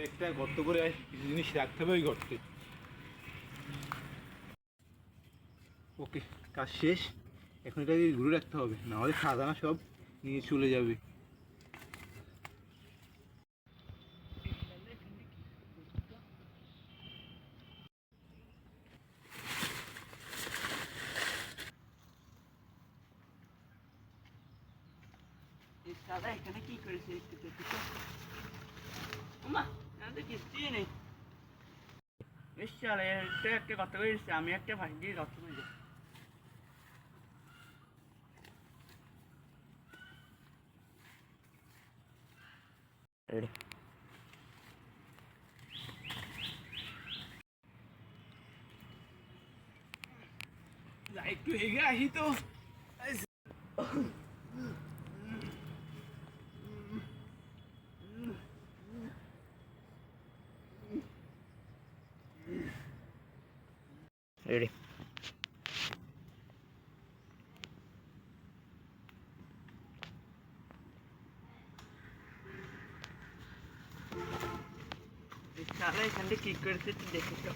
একটা গর্ত করে কিছু জিনিস রাখতে হবে ওই গর্তে। ওকে, কাজ শেষ। এখন এটাকে ঘুরে রাখতে হবে, নাহলে খাজানা সব নিয়ে চলে যাবে। দাদা এখানে কি করেছে একটু দেখি তো। ওমা, এখানে তো কিছুই নেই। নিশ্চয় এটা একটা কথা বলেছি, আমি একটা ভাই দিয়ে রক্ত করে যাই। একটু এগিয়ে আসি তো। রেডি। এখানটা কি করেছে একটু দেখি তো।